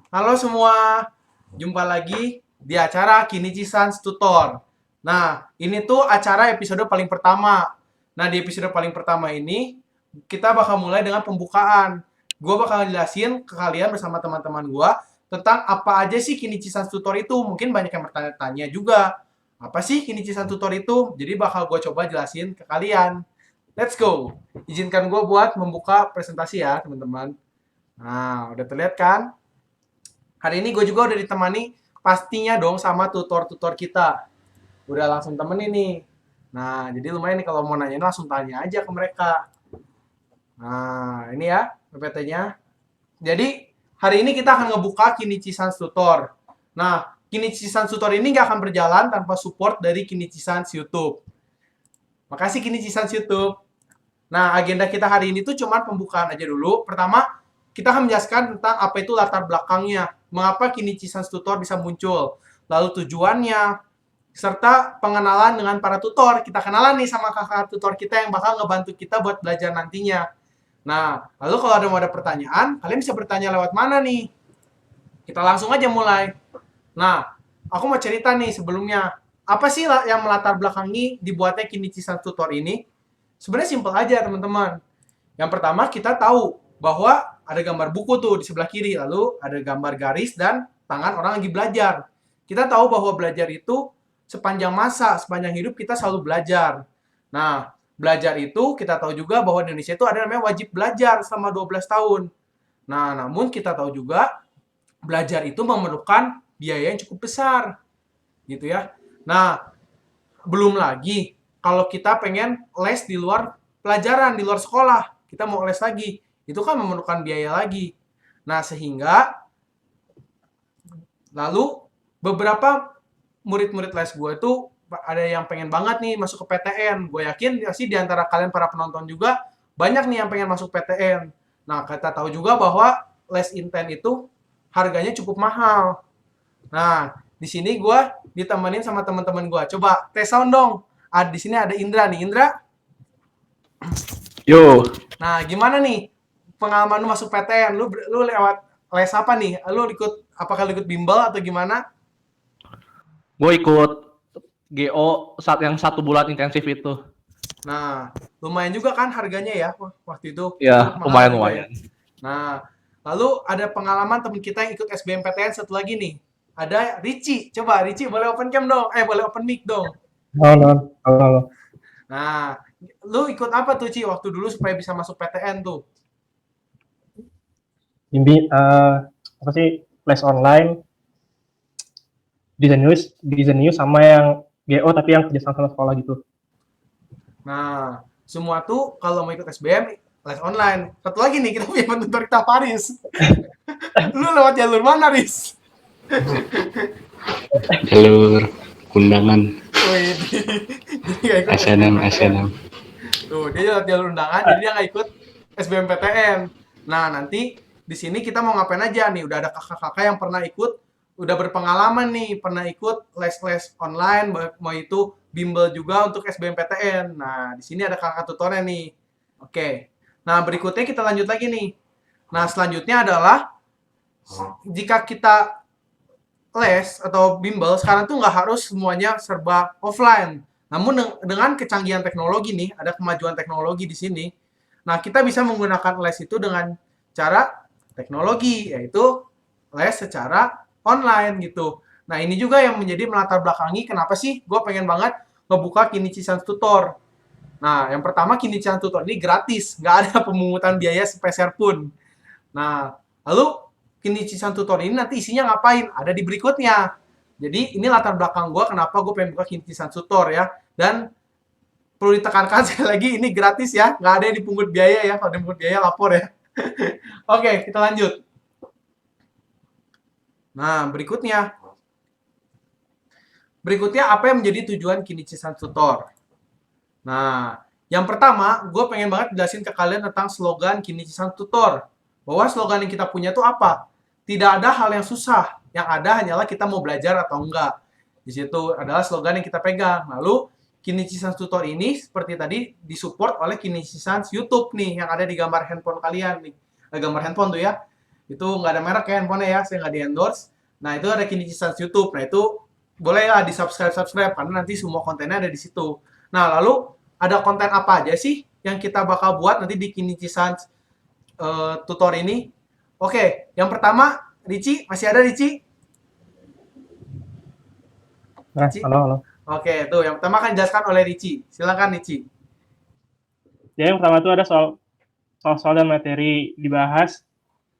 Halo semua, jumpa lagi di acara Kinichi Sans Tutor. Nah, ini tuh acara episode paling pertama. Nah, di episode paling pertama ini, kita bakal mulai dengan pembukaan. Gue bakal jelasin ke kalian bersama teman-teman gue tentang apa aja sih Kinichi Sans Tutor itu. Mungkin banyak yang bertanya-tanya juga. Apa sih Kinichi Sans Tutor itu? Jadi bakal gue coba jelasin ke kalian. Let's go. Izinkan gue buat membuka presentasi ya, teman-teman. Nah, udah terlihat kan? Hari ini gue juga udah ditemani pastinya dong sama tutor-tutor kita. Udah langsung temenin nih. Nah, jadi lumayan nih kalau mau nanya langsung tanya aja ke mereka. Nah, ini ya PPT-nya. Jadi, hari ini kita akan ngebuka Kinichi Sans Tutor. Nah, Kinichi Sans Tutor ini nggak akan berjalan tanpa support dari Kinichi Sans YouTube. Makasih Kinichi Sans YouTube. Nah, agenda kita hari ini tuh cuma pembukaan aja dulu. Pertama, kita akan menjelaskan tentang apa itu latar belakangnya, mengapa Kinichi Sans Tutor bisa muncul, lalu tujuannya, serta pengenalan dengan para tutor. Kita kenalan nih sama kakak tutor kita yang bakal ngebantu kita buat belajar nantinya. Nah, lalu kalau mau ada pertanyaan, kalian bisa bertanya lewat mana nih? Kita langsung aja mulai. Nah, aku mau cerita nih sebelumnya. Apa sih yang melatar belakangi dibuatnya Kinichi Sans Tutor ini? Sebenarnya simpel aja, teman-teman. Yang pertama, kita tahu bahwa ada gambar buku tuh di sebelah kiri, lalu ada gambar garis dan tangan orang lagi belajar. Kita tahu bahwa belajar itu sepanjang masa, sepanjang hidup kita selalu belajar. Nah, belajar itu kita tahu juga bahwa di Indonesia itu ada namanya wajib belajar selama 12 tahun. Nah, namun kita tahu juga belajar itu memerlukan biaya yang cukup besar, gitu ya. Nah, belum lagi kalau kita pengen les di luar pelajaran, di luar sekolah, kita mau les lagi, itu kan memerlukan biaya lagi. Nah, sehingga lalu beberapa murid-murid les gue itu ada yang pengen banget nih masuk ke PTN. Gue yakin sih di antara kalian para penonton juga banyak nih yang pengen masuk PTN. Nah, kita tahu juga bahwa les inten itu harganya cukup mahal. Nah, di sini gue ditemenin sama teman-teman gue. Coba tes sound dong. Di sini ada Indra nih. Indra, Yo, nah gimana nih pengalaman lu masuk PTN? Lu lewat les apa nih? Lu ikut apakah lu ikut bimbel atau gimana? gue ikut GO saat yang 1 bulan intensif itu. Nah, lumayan juga kan harganya ya waktu itu. Cukup Ya, mahal lumayan juga ya. lumayan. Nah, lalu ada pengalaman teman kita yang ikut SBMPTN satu lagi nih. Ada Ricci. Coba Ricci boleh open cam dong. Boleh open mic dong. Halo, halo, halo. Nah, lu ikut apa tuh Ci waktu dulu supaya bisa masuk PTN tuh? Bimbi, apa sih les online, desain news sama yang GO tapi yang kerja sama sekolah gitu. Nah, semua tuh kalau mau ikut SBM les online. Satu lagi nih kita punya penutur kita Paris. Lu lewat jalur mana, Riz? Jalur undangan Wih, jadi nggak ikut SNM SBMPTN. SNM. Tuh, dia lewat jalur undangan, jadi dia nggak ikut SBMPTN. Nah, nanti di sini kita mau ngapain aja nih? Udah ada kakak-kakak yang pernah ikut, udah berpengalaman nih, pernah ikut les-les online, mau itu bimbel juga untuk SBMPTN. Nah, di sini ada kakak tutornya nih. Oke. Nah, berikutnya kita lanjut lagi nih. Nah, selanjutnya adalah jika kita les atau bimbel sekarang tuh nggak harus semuanya serba offline. Namun dengan kecanggihan teknologi nih, ada kemajuan teknologi di sini. Nah, kita bisa menggunakan les itu dengan cara teknologi, yaitu les secara online gitu. Nah, ini juga yang menjadi melatar belakangi kenapa sih gue pengen banget ngebuka Kinichi Sans Tutor. Nah, yang pertama Kinichi Sans Tutor ini gratis, nggak ada pemungutan biaya sepeser pun. Nah, lalu Kinichi San Tutor ini nanti isinya ngapain? Ada di berikutnya. Jadi ini latar belakang gue kenapa gue pengen buka Kinichi San Tutor ya. Dan perlu ditekankan sekali lagi ini gratis ya, nggak ada yang dipungut biaya ya. Kalau dipungut biaya lapor ya. Oke, kita lanjut. Nah, berikutnya. Berikutnya apa yang menjadi tujuan Kinichi San Tutor? Nah, yang pertama, gue pengen banget jelasin ke kalian tentang slogan Kinichi San Tutor. Bahwa slogan yang kita punya itu apa? Tidak ada hal yang susah, yang ada hanyalah kita mau belajar atau enggak. Di situ adalah slogan yang kita pegang. Lalu Kinichi Sans Tutor ini seperti tadi disupport oleh Kinichi Sans YouTube nih yang ada di gambar handphone kalian nih. Gambar handphone tuh ya. Itu nggak ada merek ya handphonenya ya, saya nggak di-endorse. Nah, itu ada Kinichi Sans YouTube. Nah, itu boleh ya di-subscribe karena nanti semua kontennya ada di situ. Nah, lalu ada konten apa aja sih yang kita bakal buat nanti di Kinichi Sans tutor ini? Oke, yang pertama, Ricci, masih ada Ricci? Nah, Ricci? halo. Oke, tuh yang pertama akan dijelaskan oleh Ricci. Silakan Ricci. Jadi yang pertama itu ada soal dan materi dibahas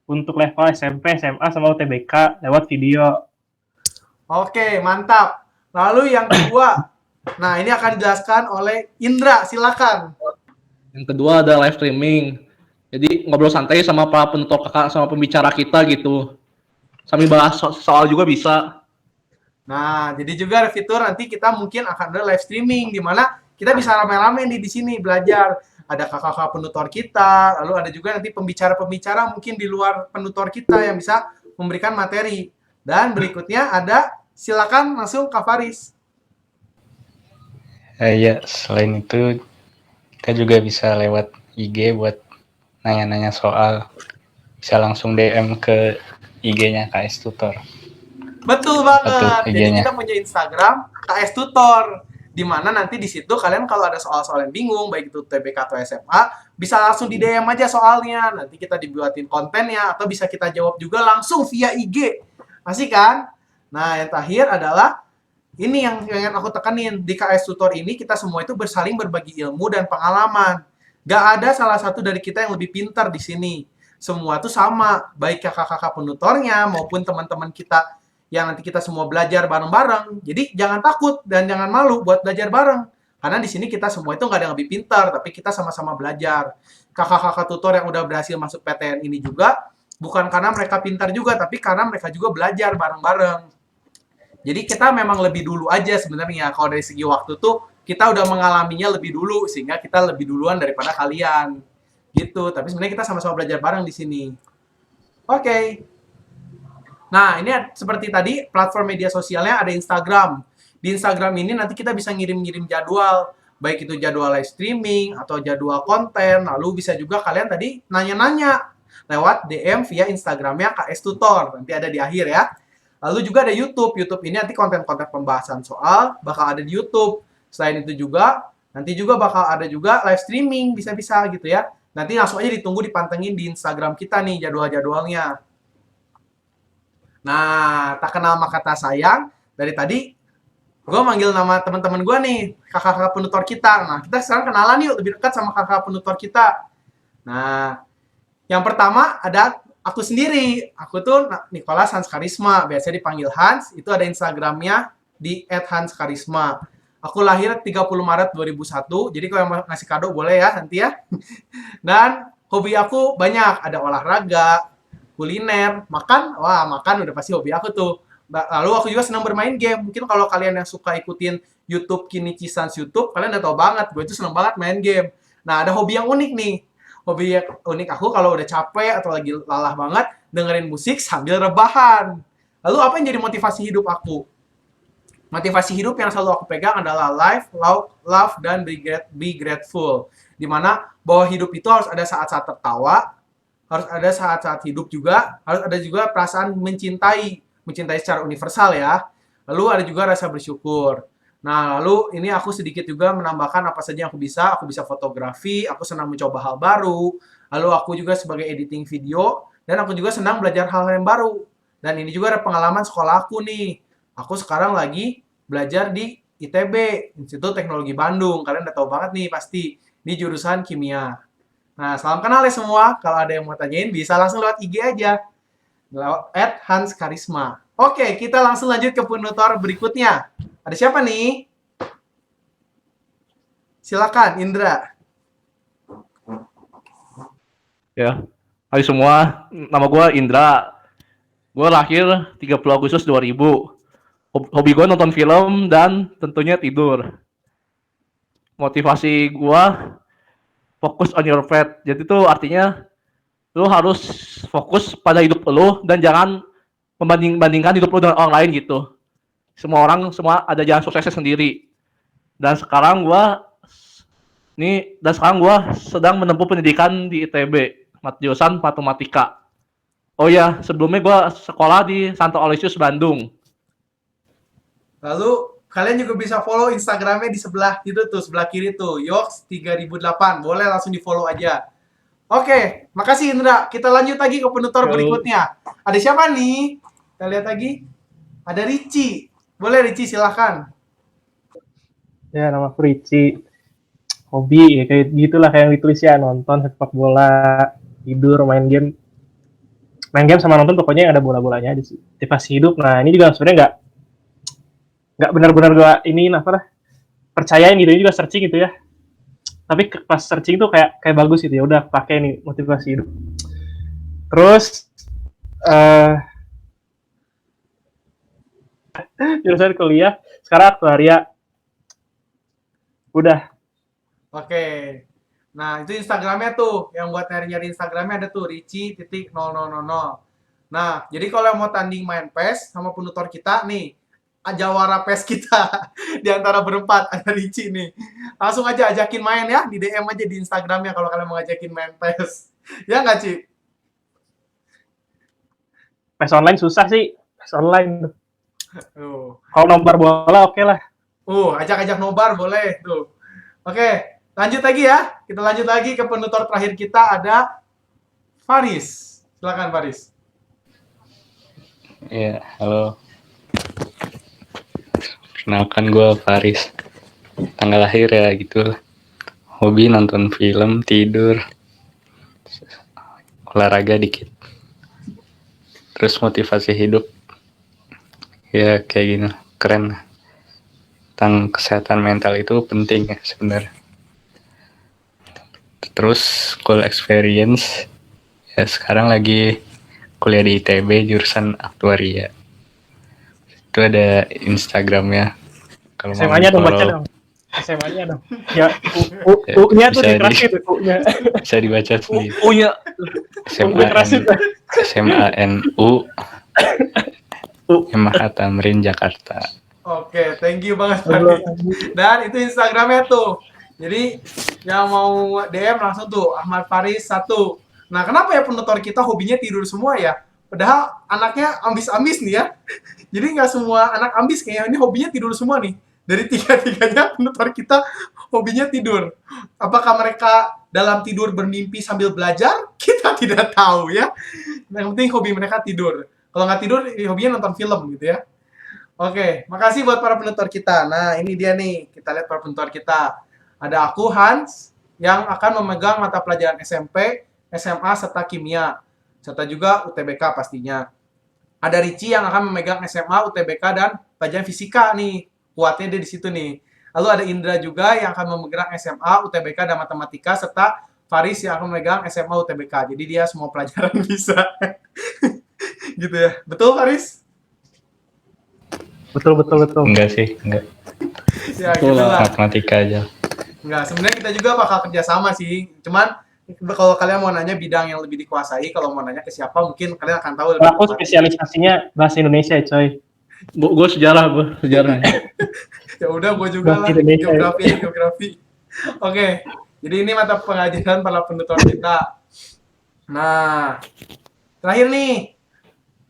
untuk level SMP, SMA, sama UTBK lewat video. Oke, mantap. Lalu yang kedua, nah ini akan dijelaskan oleh Indra, silakan. Yang kedua ada live streaming. Jadi ngobrol santai sama para penutur kakak sama pembicara kita gitu. Sambil bahas soal juga bisa. Nah, jadi juga ada fitur nanti kita mungkin akan ada live streaming di mana kita bisa rame-rame nih di sini belajar. Ada kakak-kakak penutor kita, lalu ada juga nanti pembicara-pembicara mungkin di luar penutor kita yang bisa memberikan materi. Dan berikutnya ada, silakan langsung Kak Faris. Ya, selain itu kita juga bisa lewat IG buat nanya-nanya soal. Bisa langsung DM ke IG-nya KS Tutor. Betul banget. Betul, Jadi IG-nya. kita punya Instagram KS Tutor, di mana nanti di situ kalian kalau ada soal-soal yang bingung, baik itu TBK atau SMA, bisa langsung di DM aja soalnya. Nanti kita dibuatin kontennya atau bisa kita jawab juga langsung via IG. Asik kan? Nah, yang terakhir adalah ini yang ingin aku tekanin. Di KS Tutor ini kita semua itu bersaling berbagi ilmu dan pengalaman. Gak ada salah satu dari kita yang lebih pintar di sini. Semua tuh sama, baik kakak-kakak penutornya maupun teman-teman kita yang nanti kita semua belajar bareng-bareng. Jadi jangan takut dan jangan malu buat belajar bareng. Karena di sini kita semua itu nggak ada yang lebih pintar, tapi kita sama-sama belajar. Kakak-kakak tutor yang udah berhasil masuk PTN ini juga, bukan karena mereka pintar juga, tapi karena mereka juga belajar bareng-bareng. Jadi kita memang lebih dulu aja sebenarnya. Kalau dari segi waktu tuh, kita udah mengalaminya lebih dulu, sehingga kita lebih duluan daripada kalian. Gitu. Tapi sebenarnya kita sama-sama belajar bareng di sini. Oke. Nah, ini seperti tadi, platform media sosialnya ada Instagram. Di Instagram ini nanti kita bisa ngirim-ngirim jadwal, baik itu jadwal live streaming atau jadwal konten. Lalu bisa juga kalian tadi nanya-nanya lewat DM via Instagramnya KS Tutor. Nanti ada di akhir ya. Lalu juga ada YouTube. YouTube ini nanti konten-konten pembahasan soal bakal ada di YouTube. Selain itu juga, nanti juga bakal ada juga live streaming, bisa-bisa gitu ya. Nanti langsung aja ditunggu dipantengin di Instagram kita nih jadwal-jadwalnya. Nah, tak kenal maka tak sayang. Dari tadi, gue manggil nama teman-teman gue nih, kakak-kakak penutor kita. Nah, kita sekarang kenalan yuk, lebih dekat sama kakak penutor kita. Nah, yang pertama ada aku sendiri. Aku tuh Nicholas Hans Karisma, biasanya dipanggil Hans. Itu ada Instagramnya di @hanskarisma. Aku lahir 30 Maret 2001, jadi kalau yang mau ngasih kado boleh ya nanti ya. Dan hobi aku banyak, ada olahraga, kuliner, makan, wah makan udah pasti hobi aku tuh. Lalu aku juga senang bermain game. Mungkin kalau kalian yang suka ikutin YouTube Kinichi Sans YouTube, kalian udah tau banget, gue itu senang banget main game. Nah, ada hobi yang unik nih. Hobi yang unik aku kalau udah capek atau lagi lelah banget, dengerin musik sambil rebahan. Lalu apa yang jadi motivasi hidup aku? Motivasi hidup yang selalu aku pegang adalah life, love, dan be grateful. Dimana bahwa hidup itu harus ada saat-saat tertawa, harus ada saat-saat hidup juga, harus ada juga perasaan mencintai secara universal ya. Lalu ada juga rasa bersyukur. Nah, lalu ini aku sedikit juga menambahkan apa saja yang aku bisa fotografi, aku senang mencoba hal baru, lalu aku juga sebagai editing video, dan aku juga senang belajar hal-hal yang baru. Dan ini juga ada pengalaman sekolah aku nih. Aku sekarang lagi belajar di ITB, Institut Teknologi Bandung. Kalian udah tahu banget nih pasti, di jurusan kimia. Nah, salam kenal ya semua. Kalau ada yang mau tanyain, bisa langsung lewat IG aja. Lewat @hanskarisma. Oke, kita langsung lanjut ke penutor berikutnya. Ada siapa nih? Silakan, Indra. Ya. Hai semua, nama gue Indra. Gue lahir 30 Agustus 2000. Hobi gue nonton film dan tentunya tidur. Motivasi gue fokus on your path. Jadi itu artinya lu harus fokus pada hidup lu dan jangan membandingkan hidup lu dengan orang lain gitu. Semua ada jalan suksesnya sendiri. Dan sekarang gua sedang menempuh pendidikan di ITB, jurusan matematika. Oh ya, sebelumnya gue sekolah di Santo Aloysius Bandung. Lalu kalian juga bisa follow Instagramnya di sebelah itu tuh, sebelah kiri tuh, Yox 3008. Boleh langsung di follow aja. Oke, makasih Indra. Kita lanjut lagi ke penutur Yo. berikutnya. Ada siapa nih? Kita lihat lagi. Ada Ricci. Boleh Ricci, silahkan. Ya, nama aku Ricci. Hobi, ya kayak gitulah kayak yang ditulis ya, nonton sepak bola, tidur, main game. Main game sama nonton pokoknya yang ada bola-bolanya di pasti hidup. Nah, ini juga sebenarnya nggak benar-benar gua ini apa lah, percayain gitu, ini juga searching gitu ya. Tapi pas searching tuh kayak bagus gitu ya, udah pakai nih motivasi hidup. Terus jurusan kuliah sekarang aktuaria. Udah. Oke. Nah, itu Instagramnya tuh. Yang buat nyari-nyari Instagramnya ada tuh, Ricci.0000. Nah, jadi kalau yang mau tanding main PES sama penutor kita, nih, jawara PES kita. Di antara berempat, ada Ricci nih. Langsung aja ajakin main ya, di DM aja di Instagramnya kalau kalian mau ngajakin main PES. Ya nggak, Ci? PES online susah sih. PES online. Tuh. Kalau nobar bola oke lah. Ajak-ajak nobar boleh tuh. Oke, lanjut lagi ya. Kita lanjut lagi ke penutur terakhir kita, ada Faris. Silakan Faris. Ya, halo. Perkenalkan gue Faris. Tanggal lahir ya gitu. Hobi nonton film, tidur, olahraga dikit. Terus motivasi hidup. Ya kayak gini, keren. Tentang kesehatan mental itu penting ya sebenarnya. Terus school experience. Ya sekarang lagi kuliah di ITB jurusan aktuaria. Itu ada Instagramnya. Kalau mau SMA-nya dong, baca follow, dong. SMA-nya dong. Ya, U-nya tuh bisa dikerasin tuh, U-nya. bisa dibaca sendiri. Punya Dikerasin. SMANU MH Tamrin Jakarta. Oke, thank you banget Faris. Dan itu Instagramnya tuh. Jadi yang mau DM langsung tuh Ahmad Faris 1. Nah, kenapa ya penutur kita hobinya tidur semua ya? Padahal anaknya ambis-ambis nih ya. Jadi nggak semua anak ambis kayaknya, ini hobinya tidur semua nih. Dari tiga-tiganya penutur kita hobinya tidur. Apakah mereka dalam tidur bermimpi sambil belajar? Kita tidak tahu ya. Yang penting hobi mereka tidur. Kalau nggak tidur, hobinya nonton film gitu ya. Oke, makasih buat para penutur kita. Nah, ini dia nih. Kita lihat para penutur kita. Ada aku, Hans, yang akan memegang mata pelajaran SMP, SMA, serta kimia. Serta juga UTBK pastinya. Ada Ricci yang akan memegang SMA, UTBK, dan pelajaran fisika nih. Kuatnya dia di situ nih. Lalu ada Indra juga yang akan memegang SMA, UTBK, dan matematika, serta Faris yang akan memegang SMA, UTBK. Jadi dia semua pelajaran bisa. Gitu ya. Betul, Faris? Betul. Enggak sih, enggak. Ya, gitu lah. Matematika aja. Enggak, sebenarnya kita juga bakal kerjasama sih. Cuman kalau kalian mau nanya bidang yang lebih dikuasai, kalau mau nanya ke siapa, mungkin kalian akan tahu lebih Aku tepat. spesialisasinya bahasa Indonesia, coy. gue sejarah. Ya udah, gue juga lah, Bahasa Indonesia. geografi. Oke, jadi ini mata pengajaran para penutur kita. Nah, terakhir nih,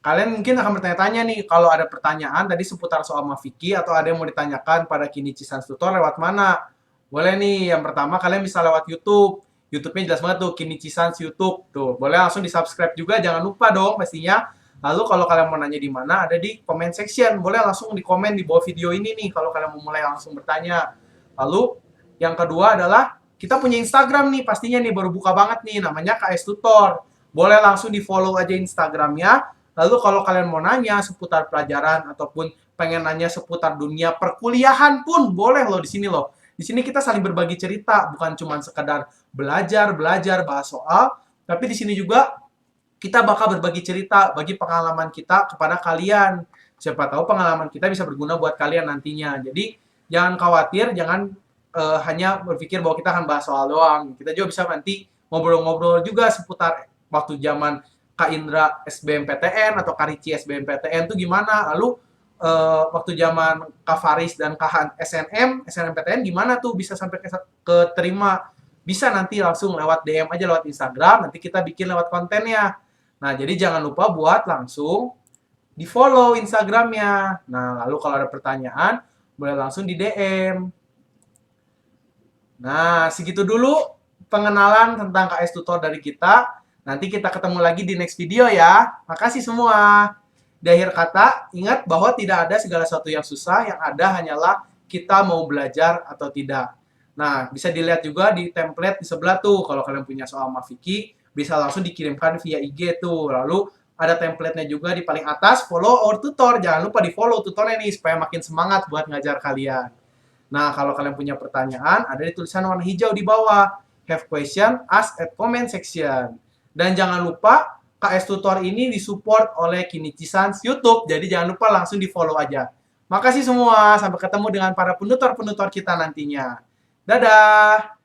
kalian mungkin akan bertanya-tanya nih, kalau ada pertanyaan tadi seputar soal Mafiki atau ada yang mau ditanyakan pada Kinichi Sans Tutor lewat mana? Boleh nih, yang pertama kalian bisa lewat YouTube. YouTube-nya jelas banget tuh, Kinichi Sans YouTube. Tuh, boleh langsung di-subscribe juga, jangan lupa dong pastinya. Lalu kalau kalian mau nanya di mana, ada di comment section. Boleh langsung di komen di bawah video ini nih, kalau kalian mau mulai langsung bertanya. Lalu, yang kedua adalah, kita punya Instagram nih, pastinya nih, baru buka banget nih, namanya KS Tutor. Boleh langsung di-follow aja Instagramnya. Lalu kalau kalian mau nanya seputar pelajaran, ataupun pengen nanya seputar dunia perkuliahan pun, boleh loh di sini loh. Di sini kita saling berbagi cerita, bukan cuma sekedar belajar, bahas soal, tapi di sini juga kita bakal berbagi cerita, bagi pengalaman kita kepada kalian. Siapa tahu pengalaman kita bisa berguna buat kalian nantinya. Jadi, jangan khawatir, jangan hanya berpikir bahwa kita akan bahas soal doang. Kita juga bisa nanti ngobrol-ngobrol juga seputar waktu zaman Kak Indra SBMPTN atau Kak Ricci SBMPTN itu gimana. Lalu, waktu zaman Kak Faris dan Kak SNMPTN gimana tuh bisa sampai keterima. Bisa nanti langsung lewat DM aja lewat Instagram, nanti kita bikin lewat kontennya. Nah, jadi jangan lupa buat langsung di-follow Instagramnya. Nah, lalu kalau ada pertanyaan, boleh langsung di DM. Nah, segitu dulu pengenalan tentang KS Tutor dari kita. Nanti kita ketemu lagi di next video ya. Makasih semua. Di akhir kata, ingat bahwa tidak ada segala sesuatu yang susah, yang ada hanyalah kita mau belajar atau tidak. Nah, bisa dilihat juga di template di sebelah tuh. Kalau kalian punya soal Mafiki, bisa langsung dikirimkan via IG tuh. Lalu ada template-nya juga di paling atas, follow our tutor. Jangan lupa di follow tutornya nih, supaya makin semangat buat ngajar kalian. Nah, kalau kalian punya pertanyaan, ada di tulisan warna hijau di bawah. Have question, ask at comment section. Dan jangan lupa, KS Tutor ini disupport oleh Kinichi Sans YouTube, jadi jangan lupa langsung di-follow aja. Makasih semua, sampai ketemu dengan para penutor-penutor kita nantinya. Dadah!